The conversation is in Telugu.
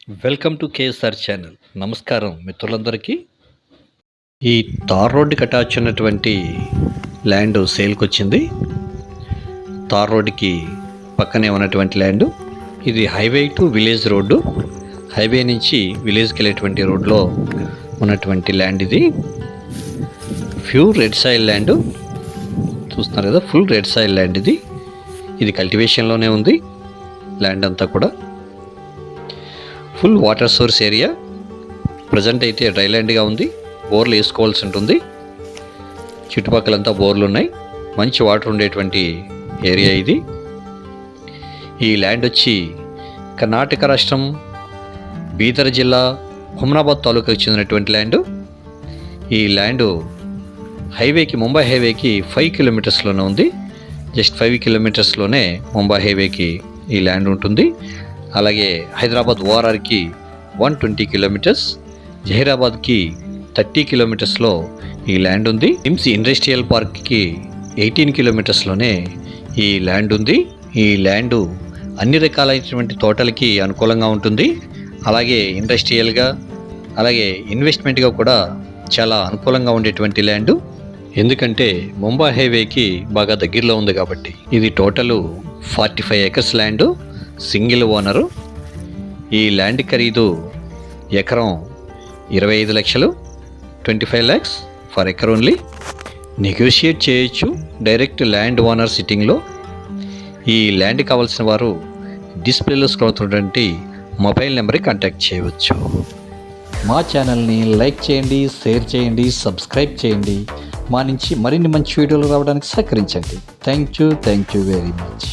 Welcome to KSR channel. నమస్కారం మిత్రులందరికీ. ఈ తార్ రోడ్డుకి అటాచ్ ఉన్నటువంటి ల్యాండ్ సేల్కి వచ్చింది. తార్ రోడ్డుకి పక్కనే ఉన్నటువంటి ల్యాండ్ ఇది. Highway to village road. Highway నుంచి విలేజ్కి వెళ్ళేటువంటి రోడ్లో ఉన్నటువంటి ల్యాండ్ ఇది. ప్యూర్ రెడ్ సాయిల్ ల్యాండ్ చూస్తున్నారు కదా, ఫుల్ రెడ్ సాయిల్ ల్యాండ్ ఇది. ఇది కల్టివేషన్లోనే ఉంది ల్యాండ్ అంతా కూడా. Full water source area. Present అయితే డ్రై ల్యాండ్గా ఉంది. బోర్లు వేసుకోవాల్సి ఉంటుంది. చుట్టుపక్కలంతా బోర్లు ఉన్నాయి. మంచి వాటర్ ఉండేటువంటి ఏరియా ఇది. ఈ ల్యాండ్ వచ్చి కర్ణాటక రాష్ట్రం బీదర్ జిల్లా హుమ్నాబాద్ తాలూకాకు చెందినటువంటి ల్యాండ్. ఈ ల్యాండ్ హైవేకి, ముంబై హైవేకి 5 కిలోమీటర్స్లోనే ఉంది. జస్ట్ 5 కిలోమీటర్స్లోనే ముంబై హైవేకి ఈ ల్యాండ్ ఉంటుంది. అలాగే హైదరాబాద్ ఓఆర్ఆర్కి 120 కిలోమీటర్స్, జహీరాబాద్కి 30 కిలోమీటర్స్లో ఈ ల్యాండ్ ఉంది. నిమ్స్ ఇండస్ట్రియల్ పార్క్కి 18 కిలోమీటర్స్లోనే ఈ ల్యాండ్ ఉంది. ఈ ల్యాండ్ అన్ని రకాలైనటువంటి తోటలకి అనుకూలంగా ఉంటుంది. అలాగే ఇండస్ట్రియల్గా, అలాగే ఇన్వెస్ట్మెంట్గా కూడా చాలా అనుకూలంగా ఉండేటువంటి ల్యాండ్. ఎందుకంటే ముంబై హైవేకి బాగా దగ్గరలో ఉంది కాబట్టి. ఇది total 45 acres land, single owner. ఈ ల్యాండ్ ఖరీదు ఎకరం 25 లక్షలు, 25 lakhs for acre only. Negotiate చేయొచ్చు డైరెక్ట్ ల్యాండ్ ఓనర్ సిట్టింగ్లో. ఈ ల్యాండ్ కావాల్సిన వారు డిస్ప్లేలో స్క్రోల్ అవుతున్నటువంటి మొబైల్ నెంబర్కి కాంటాక్ట్ చేయవచ్చు. మా ఛానల్ని లైక్ చేయండి, షేర్ చేయండి, సబ్స్క్రైబ్ చేయండి. మా నుంచి మరిన్ని మంచి వీడియోలు రావడానికి సహకరించండి. Thank you very much.